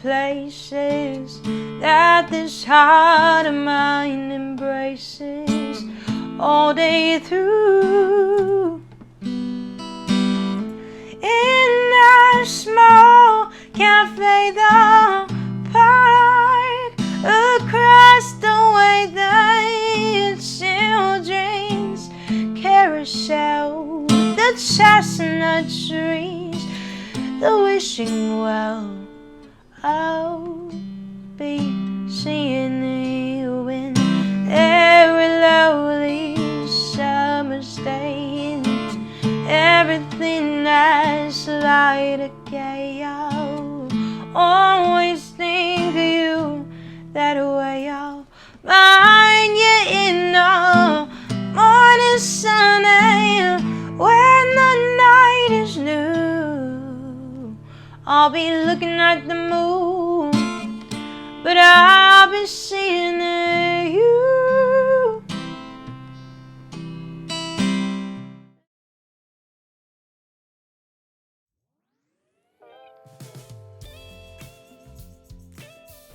places that this heart of mine embraces all day through. In a small cafe, the park, across the way, the children's carousel, the chestnut trees, the wishing well. I'll be seeing you in every lovely summer's day, and everything that's light and gay. I'll always think of you that way. I'll find you in the morning sun, and when the night is new, I'll be looking at the moon, but I'll be seeing you.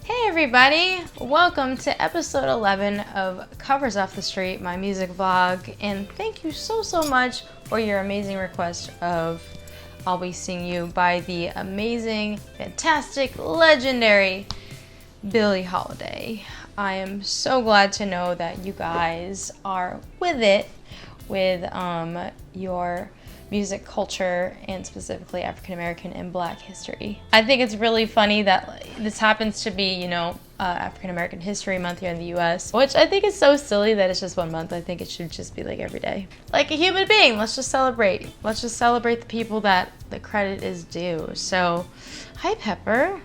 Hey everybody, welcome to episode 11 of Covers Off the Street, my music vlog, and thank you so much for your amazing request of I'll Be Seeing You by the amazing, fantastic, legendary Billie Holiday. I am so glad to know that you guys are with it, with your music culture, and specifically African American and Black history. I think it's really funny that this happens to be, African American History Month here in the US, which I think is so silly that it's just 1 month. I think it should just be like every day. Like a human being, let's just celebrate. Let's just celebrate the people that the credit is due. So, hi Pepper.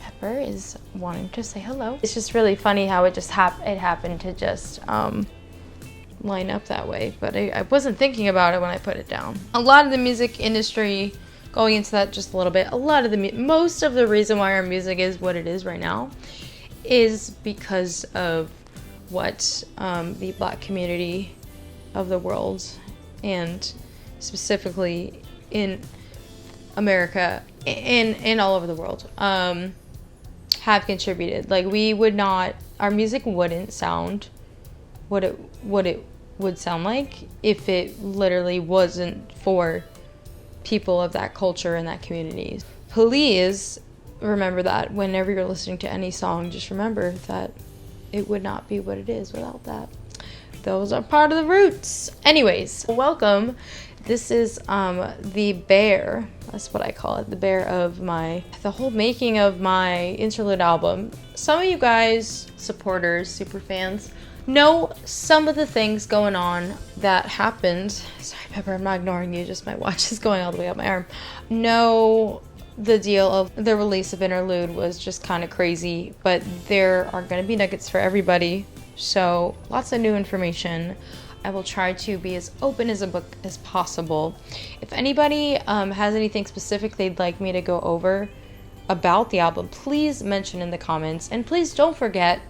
Pepper is wanting to say hello. It's just really funny how it just happened to just line up that way, but I wasn't thinking about it when I put it down. A lot of the music industry, going into that just a little bit, most of the reason why our music is what it is right now is because of what the Black community of the world, and specifically in America and all over the world, have contributed. Like, our music wouldn't sound what it would sound like if it literally wasn't for people of that culture and that community. Please remember that whenever you're listening to any song, just remember that it would not be what it is without that. Those are part of the roots. Anyways, welcome. This is the bear, that's what I call it, the bear of the whole making of my interlude album. Some of you guys, supporters, super fans, know some of the things going on that happened. Sorry, Pepper, I'm not ignoring you, just my watch is going all the way up my arm. No, the deal of the release of Interlude was just kind of crazy, but there are going to be nuggets for everybody, so lots of new information. I will try to be as open as a book as possible. If anybody has anything specific they'd like me to go over about the album, please mention in the comments, and please don't forget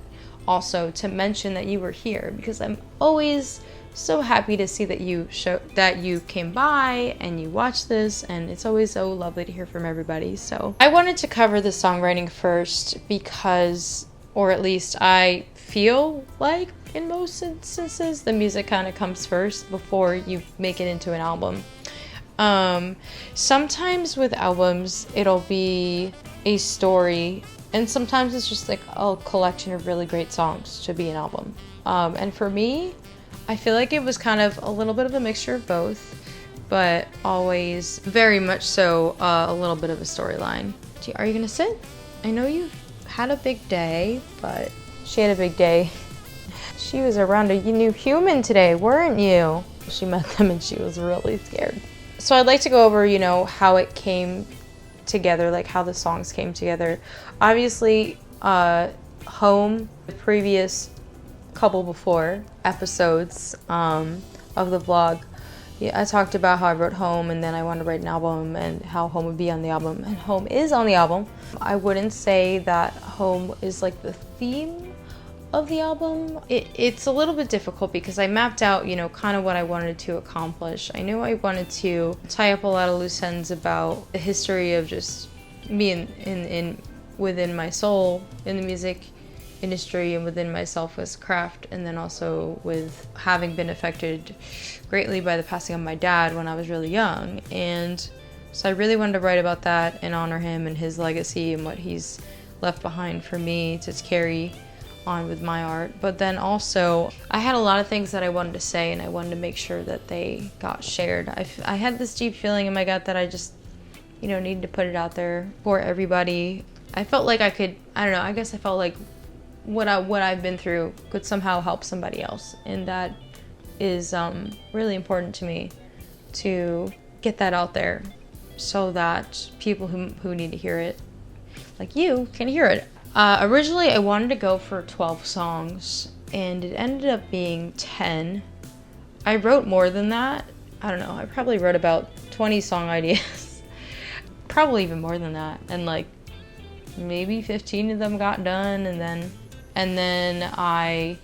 also to mention that you were here, because I'm always so happy to see that you came by and you watched this, and it's always so lovely to hear from everybody. So I wanted to cover the songwriting first because, or at least I feel like in most instances, the music kind of comes first before you make it into an album. Sometimes with albums it'll be a story, and sometimes it's just like a collection of really great songs to be an album. And for me, I feel like it was kind of a little bit of a mixture of both, but always very much so a little bit of a storyline. Are you gonna sit? I know you've had a big day, but she had a big day. She was around a new human today, weren't you? She met them and she was really scared. So I'd like to go over, how it came together, like how the songs came together. Obviously, Home, the previous couple before episodes of the vlog, I talked about how I wrote Home and then I wanted to write an album and how Home would be on the album, and Home is on the album. I wouldn't say that Home is like the theme of the album. It's a little bit difficult because I mapped out, kind of what I wanted to accomplish. I knew I wanted to tie up a lot of loose ends about the history of just me in within my soul in the music industry and within myself as craft, and then also with having been affected greatly by the passing of my dad when I was really young. And so I really wanted to write about that and honor him and his legacy and what he's left behind for me to carry on with my art. But then also I had a lot of things that I wanted to say, and I wanted to make sure that they got shared. I had this deep feeling in my gut that I just, you know, needed to put it out there for everybody. I felt like I could, I don't know, I guess I felt like what I've been through could somehow help somebody else, and that is really important to me, to get that out there so that people who need to hear it, like you, can hear it. Originally I wanted to go for 12 songs, and it ended up being 10. I wrote more than that. I don't know, I probably wrote about 20 song ideas. Probably even more than that, and like maybe 15 of them got done, and then I,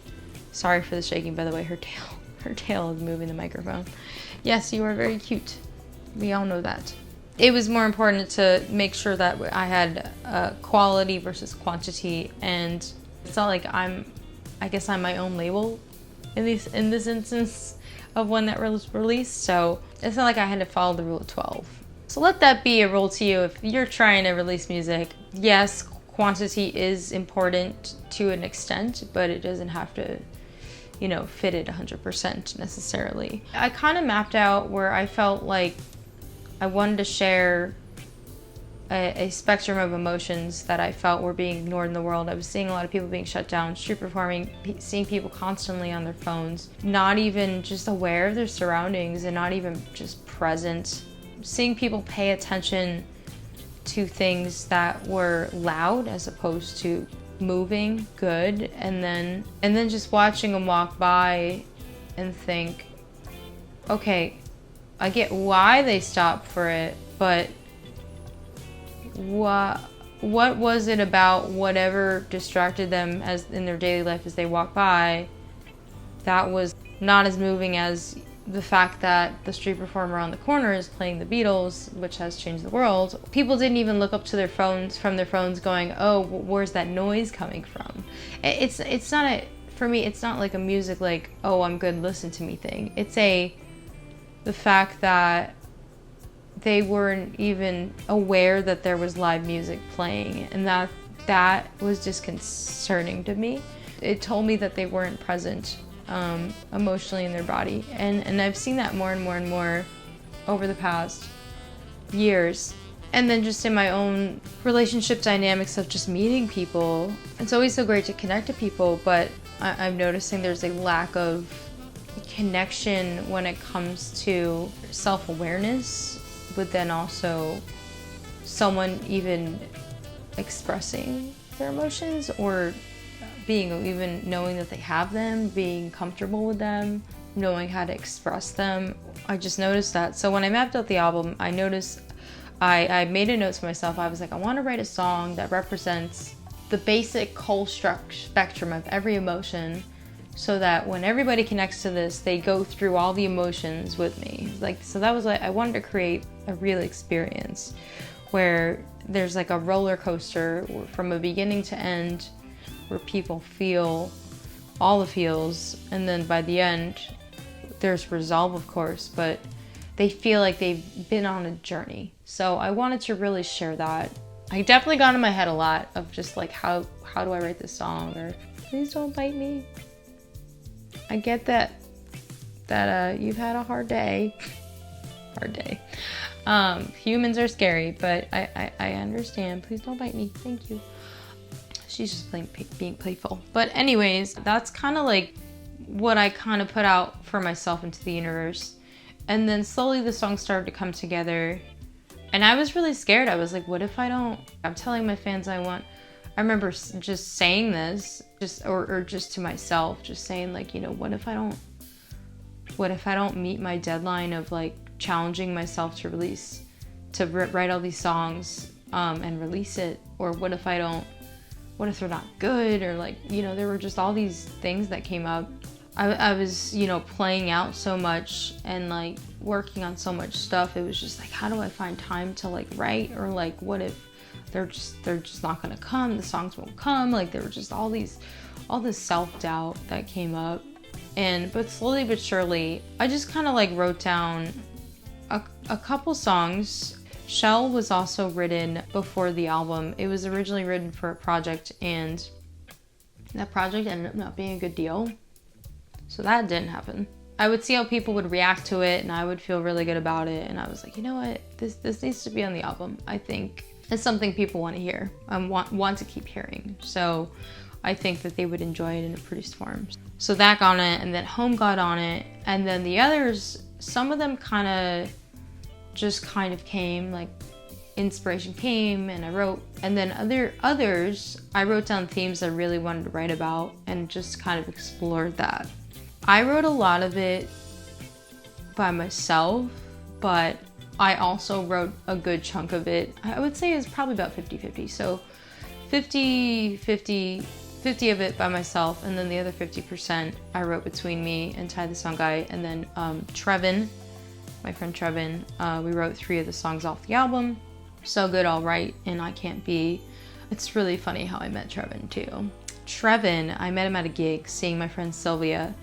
sorry for the shaking, by the way, her tail is moving the microphone. Yes, you are very cute. We all know that. It was more important to make sure that I had quality versus quantity, and it's not like I guess I'm my own label in this instance of when that was released, so it's not like I had to follow the rule of 12. So let that be a rule to you if you're trying to release music. Yes, quantity is important to an extent, but it doesn't have to, you know, fit it 100% necessarily. I kind of mapped out where I felt like I wanted to share a spectrum of emotions that I felt were being ignored in the world. I was seeing a lot of people being shut down, street performing, seeing people constantly on their phones, not even just aware of their surroundings and not even just present. Seeing people pay attention to things that were loud as opposed to moving good, and then just watching them walk by and think, okay, I get why they stopped for it, but what was it about whatever distracted them as in their daily life as they walk by that was not as moving as the fact that the street performer on the corner is playing the Beatles, which has changed the world. People didn't even look up to their phones, from their phones going, oh, where's that noise coming from? It's not for me, it's not like a music like, oh, I'm good, listen to me thing. It's the fact that they weren't even aware that there was live music playing, and that was disconcerting to me. It told me that they weren't present emotionally in their body, and I've seen that more and more and more over the past years. And then just in my own relationship dynamics of just meeting people, it's always so great to connect to people, but I'm noticing there's a lack of connection when it comes to self-awareness, but then also someone even expressing their emotions, or even knowing that they have them, being comfortable with them, knowing how to express them. I just noticed that. So when I mapped out the album, I noticed I made a note to myself. I was like, I want to write a song that represents the basic whole spectrum of every emotion, so that when everybody connects to this, they go through all the emotions with me. So that was like, I wanted to create a real experience where there's like a roller coaster from a beginning to end, where people feel all the feels, and then by the end there's resolve, of course, but they feel like they've been on a journey. So I wanted to really share that. I definitely got in my head a lot of just like, how do I write this song, or please don't bite me. I get that you've had a hard day. Humans are scary, but I understand. Please don't bite me. Thank you. She's just being playful. But anyways, that's kind of like what I kind of put out for myself into the universe. And then slowly the songs started to come together. And I was really scared. I was like, what if I don't? I'm telling my fans I remember just saying this, or just to myself, just saying like, you know, what if I don't meet my deadline of like challenging myself to write all these songs and release it? Or what if they're not good? Or like, you know, there were just all these things that came up. I was, you know, playing out so much and like working on so much stuff. It was just like, how do I find time to like write? Or like, what if they're just not gonna come, the songs won't come. Like there were just all this self-doubt that came up. But slowly but surely, I just kind of like wrote down a couple songs. Shell was also written before the album. It was originally written for a project, and that project ended up not being a good deal. So that didn't happen. I would see how people would react to it, and I would feel really good about it. And I was like, you know what? This needs to be on the album. I think it's something people want to hear, want to keep hearing. So I think that they would enjoy it in a produced form. So that got on it, and then Home got on it, and then the others, some of them kind of came, like inspiration came, and I wrote, and then others, I wrote down themes I really wanted to write about and just kind of explored that. I wrote a lot of it by myself, but I also wrote a good chunk of it. I would say it's probably about 50-50. So 50 of it by myself, and then the other 50% I wrote between me and Ty the Song Guy, and then Trevin, my friend Trevin, we wrote 3 of the songs off the album. So Good, All Right, and I Can't Be. It's really funny how I met Trevin too. Trevin, I met him at a gig seeing my friend Sylvia,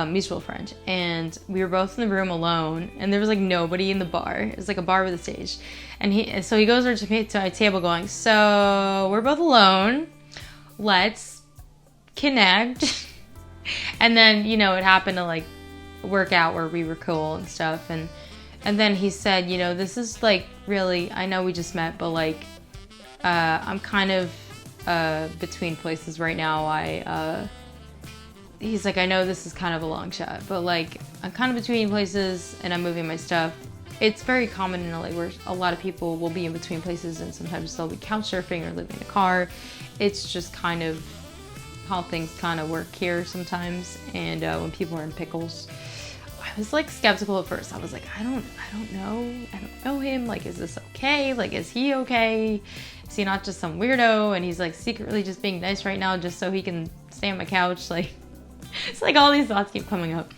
mutual friend, and we were both in the room alone, and there was like nobody in the bar. It was like a bar with a stage, and so he goes over to my table going, so we're both alone, let's connect. And then, you know, it happened to like work out where we were cool and stuff, and then he said, you know, this is like really, I know we just met, but like I'm kind of between places right now. He's like, I know this is kind of a long shot, but like I'm kind of between places and I'm moving my stuff. It's very common in LA where a lot of people will be in between places, and sometimes they'll be couch surfing or living in a car. It's just kind of how things kind of work here sometimes. And when people are in pickles, I was like skeptical at first. I was like, I don't know him. Like, is this okay? Like, is he okay? Is he not just some weirdo? And he's like secretly just being nice right now just so he can stay on my couch. Like, it's like all these thoughts keep coming up.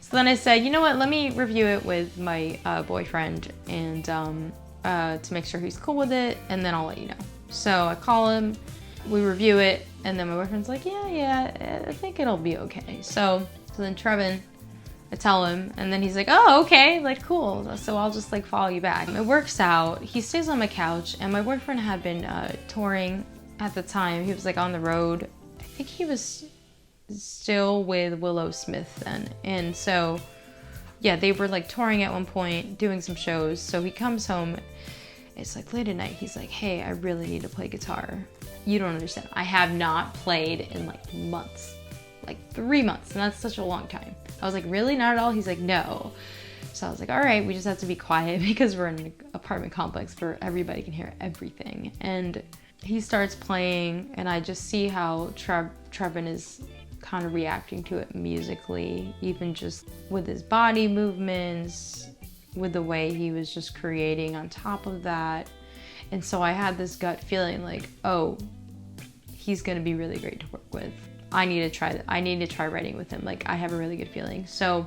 So then I said, you know what, let me review it with my boyfriend, and to make sure he's cool with it, and then I'll let you know. So I call him, we review it, and then my boyfriend's like, yeah, I think it'll be okay. So then Trevin, I tell him, and then he's like, oh, okay, like cool. So I'll just like follow you back. It works out. He stays on my couch, and my boyfriend had been touring at the time. He was like on the road. I think he was still with Willow Smith then, and so yeah, they were like touring at one point, doing some shows. So he comes home, it's like late at night, he's like, hey, I really need to play guitar. You don't understand, I have not played in like months, like 3 months, and that's such a long time. I was like, really, not at all? He's like, no. So I was like, all right, we just have to be quiet because we're in an apartment complex where everybody can hear everything. And he starts playing, and I just see how Trevin is kind of reacting to it musically, even just with his body movements, with the way he was just creating on top of that. And so I had this gut feeling like, oh, he's gonna be really great to work with. I need to try writing with him. Like, I have a really good feeling. So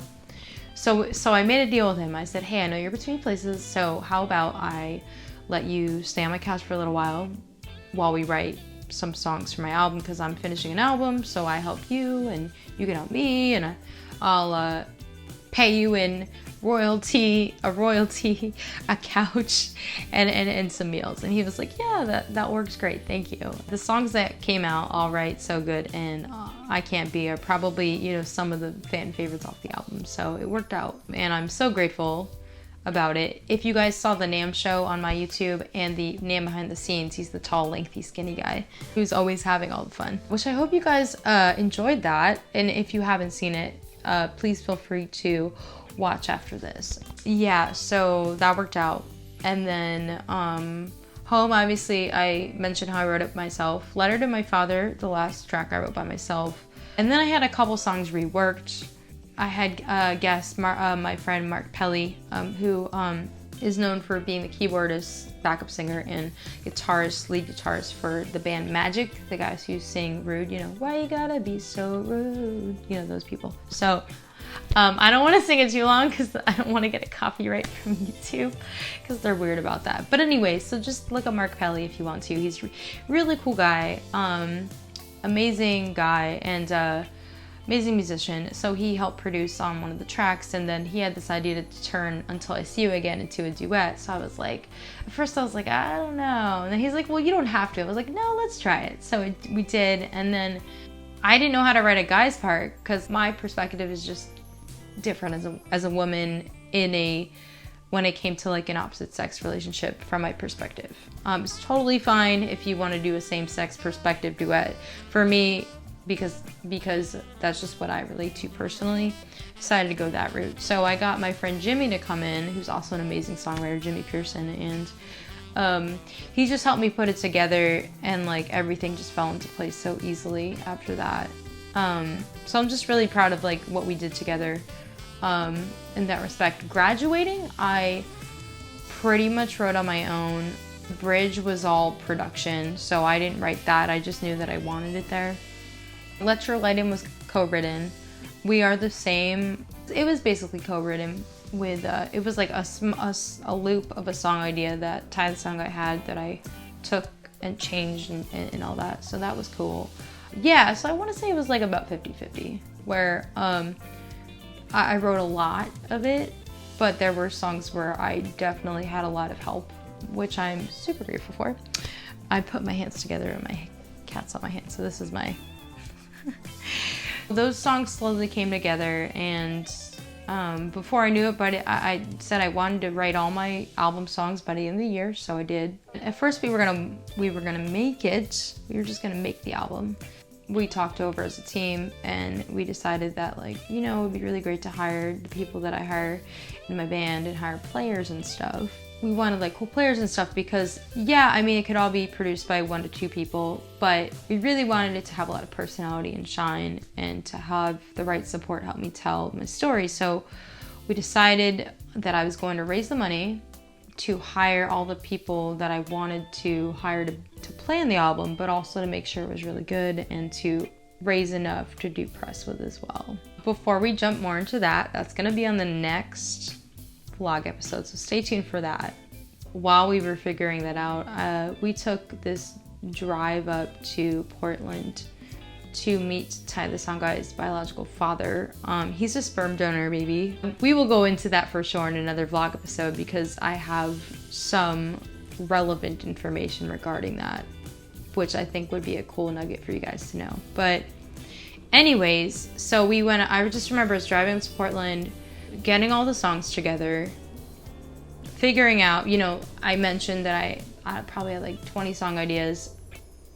I made a deal with him. I said, hey, I know you're between places, so how about I let you stay on my couch for a little while we write some songs for my album, because I'm finishing an album, so I help you and you can help me, and I'll pay you in a couch and some meals. And he was like, yeah, that works great, thank you. The songs that came out, All Right, So Good, and I Can't Be, are probably, you know, some of the fan favorites off the album. So it worked out, and I'm so grateful about it. If you guys saw the Nam show on my YouTube, and the Nam behind the scenes, he's the tall, lengthy, skinny guy who's always having all the fun, which I hope you guys enjoyed that. And if you haven't seen it, please feel free to watch after this. Yeah, so that worked out. And then Home, obviously I mentioned how I wrote it myself. Letter to My Father, the last track I wrote by myself. And then I had a couple songs reworked. I had guest my friend Mark Pelly, who is known for being the keyboardist, backup singer, and lead guitarist for the band Magic, the guys who sing Rude, you know, why you gotta be so rude, you know, those people. So I don't want to sing it too long because I don't want to get a copyright from YouTube because they're weird about that. But anyway, so just look up Mark Pelly if you want to. He's a really cool guy, amazing guy, and amazing musician. So he helped produce on one of the tracks, and then he had this idea to turn Until I See You Again into a duet. So I was like, at first I was like, I don't know. And then he's like, well, you don't have to. I was like, no, let's try it. So we did, and then I didn't know how to write a guy's part because my perspective is just different as a woman when it came to like an opposite sex relationship from my perspective. It's totally fine if you want to do a same-sex perspective duet. For me, because that's just what I relate to personally, decided to go that route. So I got my friend Jimmy to come in, who's also an amazing songwriter, Jimmy Pearson, and he just helped me put it together, and like everything just fell into place so easily after that. So I'm just really proud of like what we did together in that respect. Graduating, I pretty much wrote on my own. Bridge was all production, so I didn't write that. I just knew that I wanted it there. Electrolyting was co-written. We Are the Same, it was basically co-written with, it was like a loop of a song idea that Ty the Song Guy had that I took and changed and all that, so that was cool. Yeah, so I want to say it was like about 50-50, where I wrote a lot of it, but there were songs where I definitely had a lot of help, which I'm super grateful for. I put my hands together and my cat's on my hand, so this is my... Those songs slowly came together, and before I knew it, I said I wanted to write all my album songs by the end of the year, so I did. At first we were gonna make it. We were just gonna make the album. We talked over as a team, and we decided that, like, you know, it would be really great to hire the people that I hire in my band and hire players and stuff. We wanted like cool players and stuff because, yeah, I mean, it could all be produced by 1 to 2 people, but we really wanted it to have a lot of personality and shine, and to have the right support help me tell my story. So we decided that I was going to raise the money to hire all the people that I wanted to hire to play on the album, but also to make sure it was really good and to raise enough to do press with as well. Before we jump more into that, that's gonna be on the next vlog episode, so stay tuned for that. While we were figuring that out, we took this drive up to Portland to meet Ty the Song Guy's biological father. He's a sperm donor, baby. We will go into that for sure in another vlog episode because I have some relevant information regarding that, which I think would be a cool nugget for you guys to know. But anyways, so we went, I just remember us driving up to Portland, getting all the songs together, figuring out, you know, I mentioned that I probably had like 20 song ideas.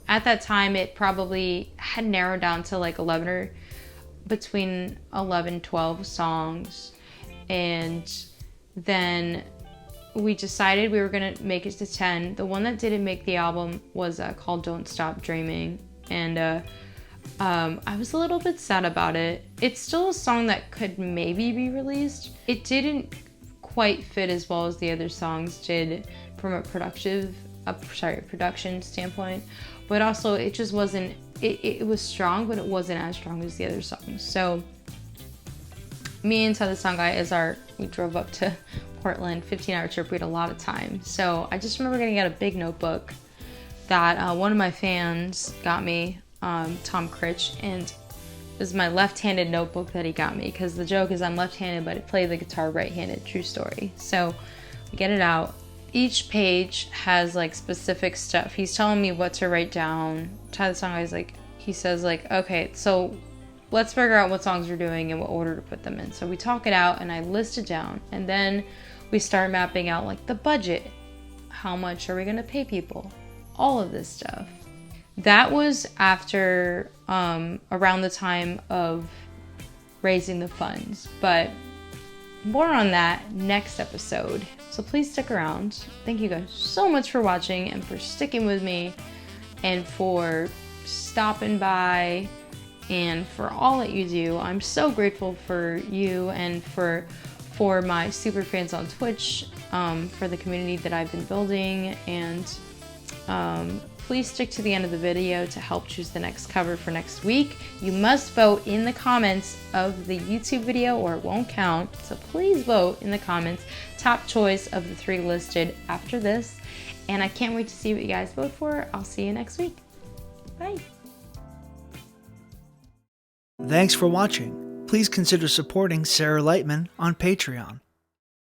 At that time, it probably had narrowed down to like 11 or between 11, 12 songs. And then we decided we were gonna make it to 10. The one that didn't make the album was called Don't Stop Dreaming. And I was a little bit sad about it. It's still a song that could maybe be released. It didn't quite fit as well as the other songs did from a production standpoint, but also it just wasn't, it was strong, but it wasn't as strong as the other songs. So me and Ty the Song Guy, we drove up to Portland, 15-hour trip. We had a lot of time. So I just remember getting out a big notebook that one of my fans got me, Tom Critch, and it was my left-handed notebook that he got me, because the joke is I'm left-handed, but I play the guitar right-handed, true story. So we get it out. Each page has like specific stuff. He's telling me what to write down. Ty the Song Guy's like, he says like, okay, so let's figure out what songs we're doing and what order to put them in. So we talk it out and I list it down, and then we start mapping out like the budget. How much are we gonna pay people? All of this stuff. That was after around the time of raising the funds, but more on that next episode. So please stick around. Thank you guys so much for watching and for sticking with me and for stopping by and for all that you do. I'm so grateful for you and for my super fans on Twitch, for the community that I've been building, and please stick to the end of the video to help choose the next cover for next week. You must vote in the comments of the YouTube video or it won't count. So please vote in the comments. Top choice of the 3 listed after this. And I can't wait to see what you guys vote for. I'll see you next week. Bye. Thanks for watching. Please consider supporting Sarah Lightman on Patreon.